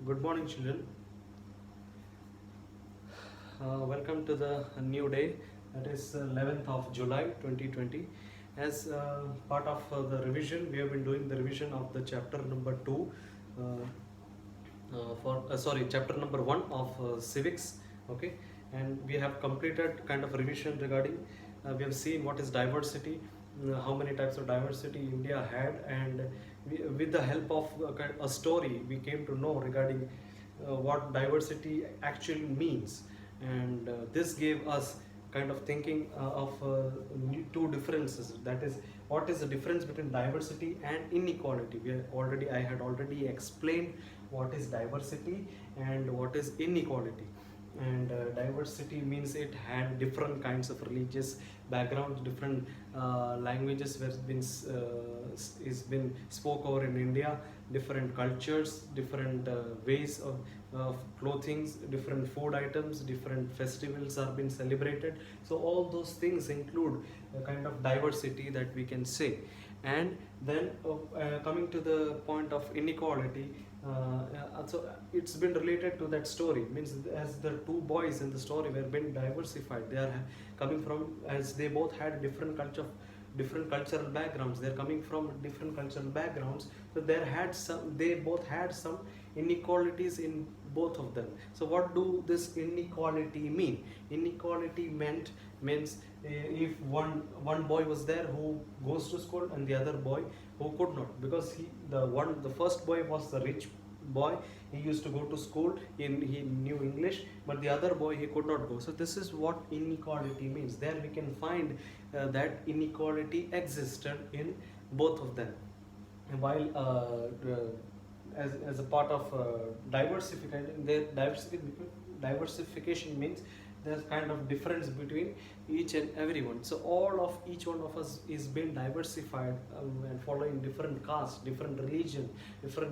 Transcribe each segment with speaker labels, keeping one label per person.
Speaker 1: Good morning, children. Welcome to the new day. That is 11th of July 2020. As part of the revision, we have been doing the revision of the chapter number 2 chapter number 1 of civics. Okay, and we have completed kind of revision regarding we have seen what is diversity, how many types of diversity India had, and with the help of a story we came to know regarding what diversity actually means. And this gave us kind of thinking of two differences, that is what is the difference between diversity and inequality. I had already explained what is diversity and what is inequality. And diversity means it had different kinds of religious backgrounds, different languages were been is been spoke over in India, different cultures, different ways of clothing, different food items, different festivals are being celebrated. So all those things include a kind of diversity that we can say. And then coming to the point of inequality, so it's been related to that story, means as the two boys in the story were being diversified, they are coming from, as they both had different cultural backgrounds, they're coming from different cultural backgrounds, so they both had some inequalities in both of them. So what do this inequality mean? Inequality means if one boy was there who goes to school and the other boy who could not, because the first boy was the rich boy, he used to go to school, he knew English, but the other boy, he could not go. So this is what inequality means. There we can find that inequality existed in both of them. And while as a part of diversification means there's kind of difference between each and everyone. So each one of us is being diversified and following different castes, different religion,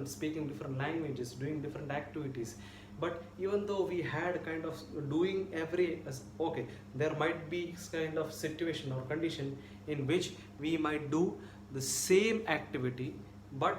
Speaker 1: speaking different languages, doing different activities. But even though we had kind of doing there might be kind of situation or condition in which we might do the same activity but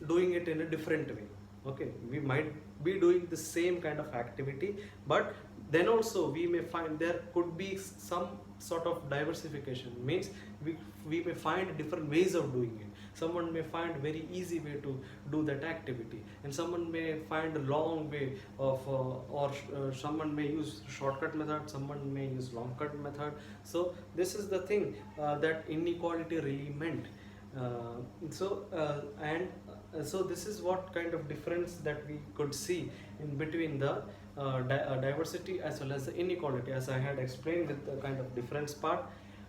Speaker 1: doing it in a different way. Okay, we might be doing the same kind of activity, but then also we may find there could be some sort of diversification, means we may find different ways of doing it. Someone may find very easy way to do that activity, and someone may find a long way of someone may use shortcut method, someone may use long cut method. So this is the thing that inequality really meant. So this is what kind of difference that we could see in between the diversity as well as the inequality, as I had explained with the kind of difference part.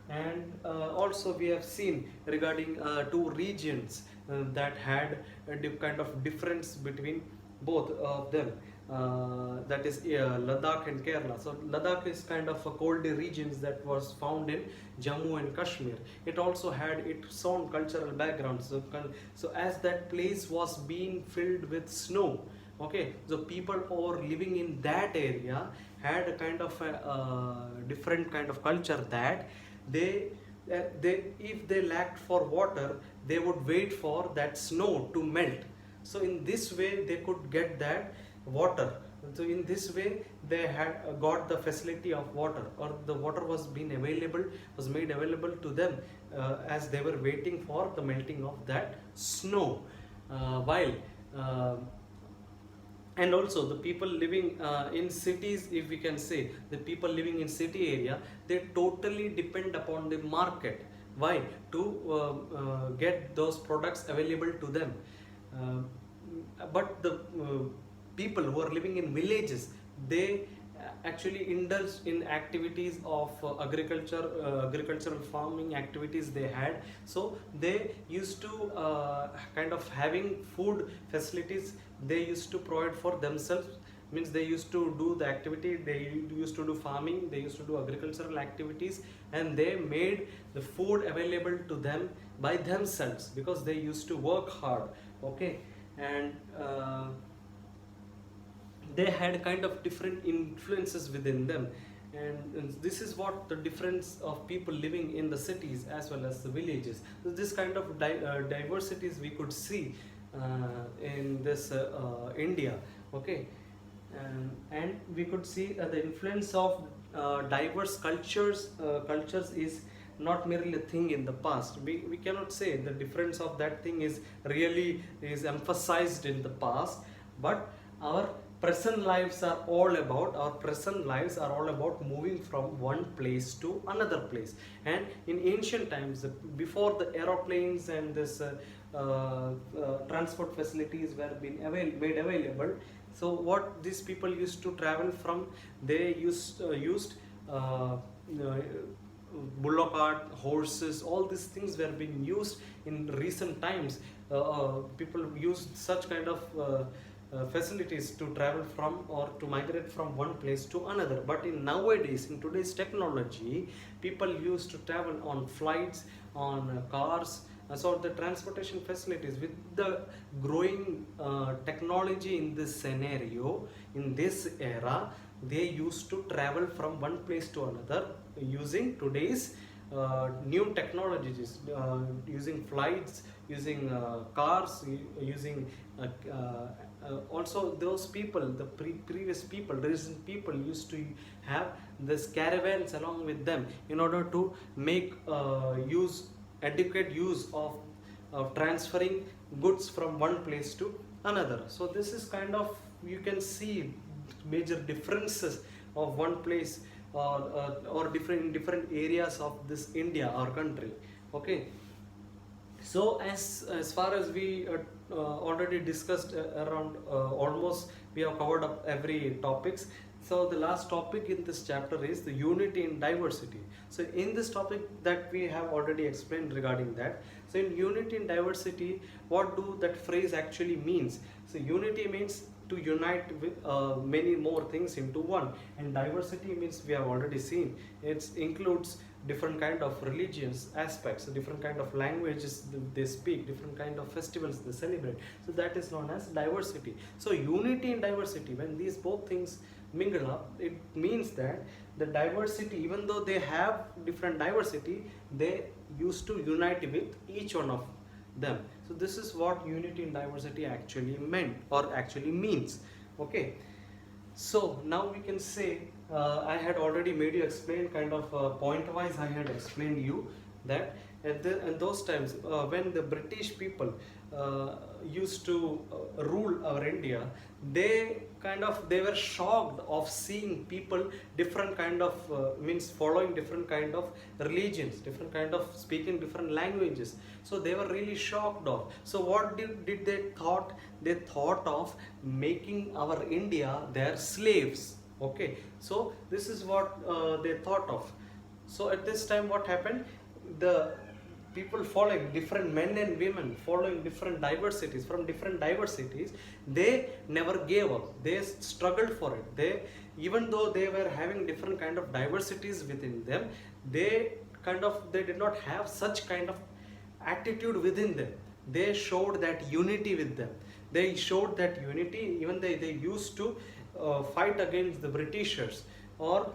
Speaker 1: And also we have seen regarding two regions that had a kind of difference between both of them, that is Ladakh and Kerala. So Ladakh is kind of a cold regions that was found in Jammu and Kashmir. It also had its own cultural background. So as that place was being filled with snow, okay, so people who were living in that area had a kind of different kind of culture, that they if they lacked for water, they would wait for that snow to melt. So in this way they could get that water. So in this way they had got the facility of water, or the water was made available to them as they were waiting for the melting of that snow. And also the people living in cities, if we can say, the people living in city area, they totally depend upon the market. Why? To get those products available to them. But the people who are living in villages, they actually indulge in activities of agricultural farming activities they had. So they used to kind of having food facilities, they used to provide for themselves, means they used to do the activity, they used to do farming, they used to do agricultural activities, and they made the food available to them by themselves because they used to work hard. Okay, and they had kind of different influences within them. And this is what the difference of people living in the cities as well as the villages. So this kind of diversities we could see in this India, Okay, and we could see the influence of diverse cultures is not merely a thing in the past. We cannot say the difference of that thing is really is emphasized in the past, but our present lives are all about moving from one place to another place. And in ancient times, before the aeroplanes and this transport facilities were made available, so what these people used to travel from, they used uh, bullock cart, horses, all these things were being used in recent times. People used such kind of facilities to travel from or to migrate from one place to another. But in today's technology, people used to travel on flights, on cars. So the transportation facilities, with the growing technology in this scenario, in this era, they used to travel from one place to another using today's new technologies, using flights, using cars, using also those people, the previous people, recent people used to have this caravans along with them in order to make adequate use of transferring goods from one place to another. So this is kind of, you can see major differences of one place or different areas of this India, our country. Okay, so as far as we already discussed around almost we have covered up every topics. So the last topic in this chapter is the unity in diversity. So in this topic that we have already explained regarding that. So in unity in diversity, what do that phrase actually means? So unity means to unite with many more things into one, and diversity means, we have already seen, it includes different kind of religious aspects, different kind of languages they speak, different kind of festivals they celebrate. So that is known as diversity. So unity and diversity, when these both things mingle up, it means that the diversity, even though they have different diversity, they used to unite with each one of them. So this is what unity in diversity actually meant or actually means. Okay, so now we can say, I had already made you explain kind of point wise, I had explained you that at those times when the British people used to rule our India, they were shocked of seeing people different kind of means following different kind of religions, different kind of speaking different languages. So they were really shocked of. So what did they thought? They thought of making our India their slaves. Okay, so this is what they thought of. So at this time what happened? The people following different men and women following different diversities, from different diversities, they never gave up. They struggled for it. They, even though they were having different kind of diversities within them, they did not have such kind of attitude within them. They showed that unity with them. They showed that unity, even they used to fight against the Britishers, or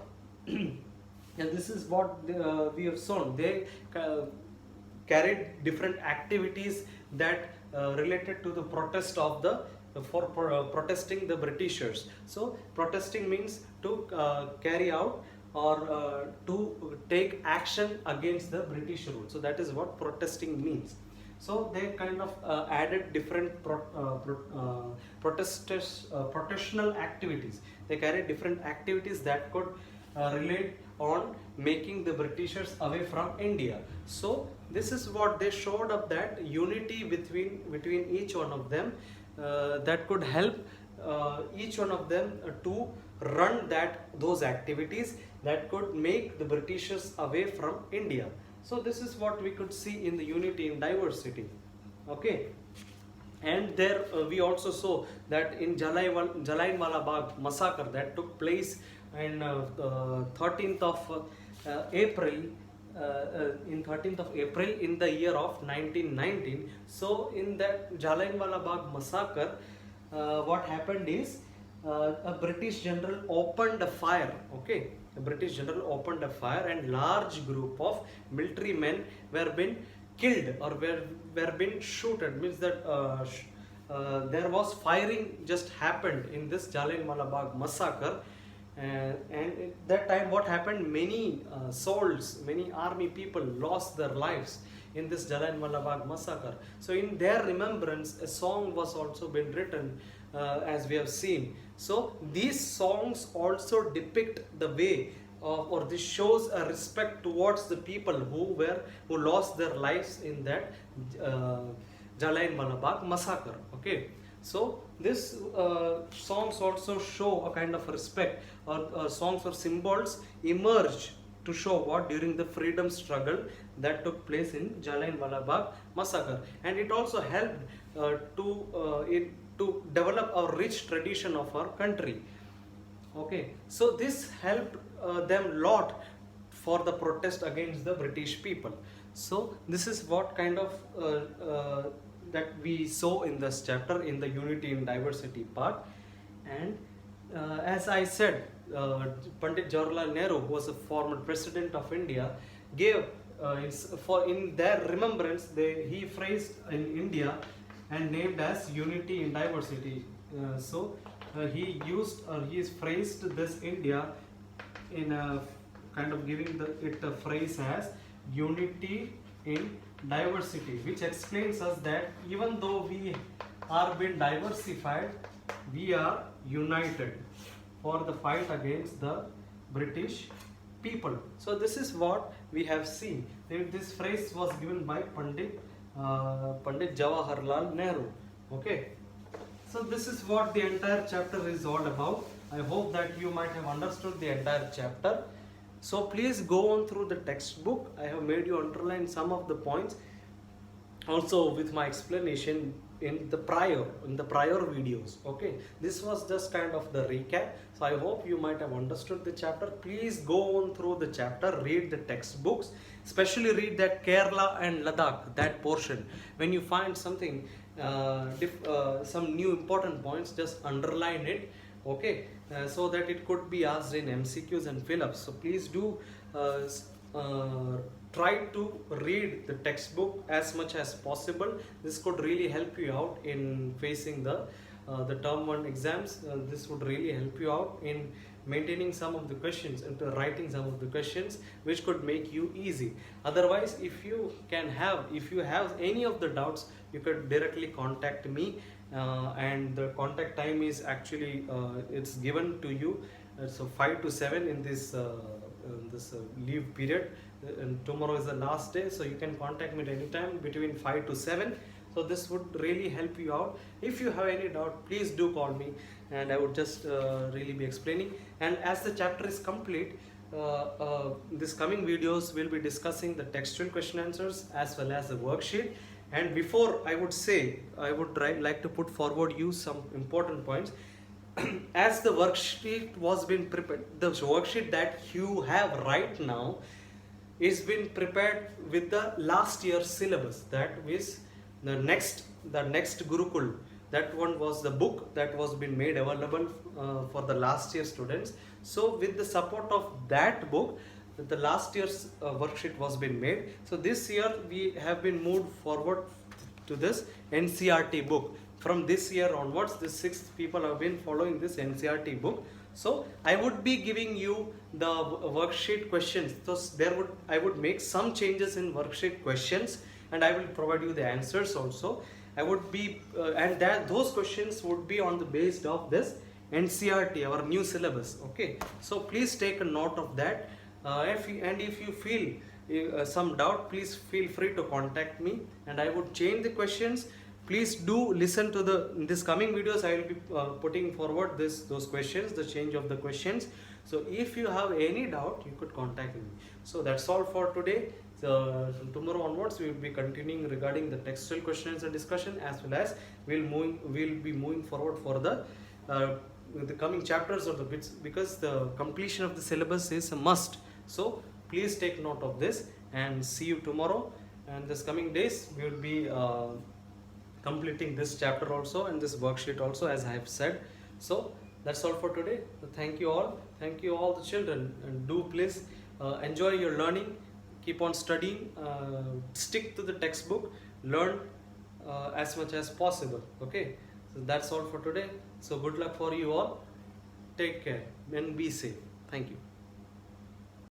Speaker 1: and this is what we have shown. They carried different activities that related to the protest of the protesting the Britishers. So protesting means to carry out or to take action against the British rule. So that is what protesting means. So they kind of added different protestational activities. They carried different activities that could relate on making the Britishers away from India. So this is what they showed up, that unity between each one of them that could help each one of them to run those activities that could make the Britishers away from India. So this is what we could see in the unity in diversity. Okay, and there we also saw that in Jallianwala Bagh massacre that took place in 13th of April in 13th of April in the year of 1919. So in that Jallianwala Bagh massacre, what happened is a British general opened a fire. Okay, a British general opened a fire, and large group of military men were been killed or were been shooted. Means that there was firing just happened in this Jallianwala Bagh massacre. And at that time what happened, many souls, many army people lost their lives in this Jallianwala Bagh massacre. So in their remembrance a song was also been written, as we have seen. So these songs also depict the way or this shows a respect towards the people who lost their lives in that Jallianwala Bagh massacre. Okay, so this songs also show a kind of respect, or songs or symbols emerge to show what during the freedom struggle that took place in Jallianwala Bagh massacre, and it also helped to develop a rich tradition of our country. Okay, so this helped them lot for the protest against the British people. So this is what kind of that we saw in this chapter in the unity in diversity part. And as I said, Pandit Jawaharlal Nehru, who was a former president of India, gave in their remembrance he phrased in India and named as unity in diversity. He phrased this India in a kind of giving it a phrase as unity in diversity, which explains us that even though we are being diversified, we are united for the fight against the British people. So this is what we have seen. This phrase was given by Pandit Jawaharlal Nehru. Okay. So this is what the entire chapter is all about. I hope that you might have understood the entire chapter. So please go on through the textbook. I have made you underline some of the points also with my explanation in the prior videos. Okay, this was just kind of the recap. So I hope you might have understood the chapter. Please go on through the chapter, read the textbooks, especially read that Kerala and Ladakh, that portion. When you find something some new important points, just underline it. Okay, so that it could be asked in MCQs and fill-ups. So please do try to read the textbook as much as possible. This could really help you out in facing the term 1 exams. This would really help you out in maintaining some of the questions and writing some of the questions, which could make you easy. Otherwise, if you have any of the doubts, you could directly contact me, and the contact time is actually it's given to you. So 5 to 7 in this leave period, and tomorrow is the last day, so you can contact me at any time between 5 to 7. So this would really help you out. If you have any doubt, please do call me, and I would just really be explaining. And as the chapter is complete, this coming videos will be discussing the textual question answers as well as the worksheet. And before I would say, I would like to put forward you some important points. As the worksheet was being prepared, the worksheet that you have right now is been prepared with the last year's syllabus. That is the next Gurukul. That one was the book that was been made available for the last year students. So with the support of that book, the last year's worksheet was been made. So this year we have been moved forward to this NCERT book. From this year onwards, the 6 people have been following this NCERT book. So I would be giving you the worksheet questions. So I would make some changes in worksheet questions, and I will provide you the answers also. I would be those questions would be on the basis of this NCERT, our new syllabus. Okay, so please take a note of that. If you feel some doubt, please feel free to contact me, and I would change the questions. Please do listen to in this coming videos. I will be putting forward those questions, the change of the questions. So if you have any doubt, you could contact me. So that's all for today. So from tomorrow onwards, we will be continuing regarding the textual questions and discussion, as well as we'll be moving forward for the coming chapters of the bits, because the completion of the syllabus is a must. So please take note of this, and see you tomorrow. And this coming days, we will be completing this chapter also and this worksheet also, as I have said. So that's all for today. So thank you all the children, and do please enjoy your learning. Keep on studying, stick to the textbook, learn as much as possible. Okay, so that's all for today. So good luck for you all. Take care and be safe. Thank you.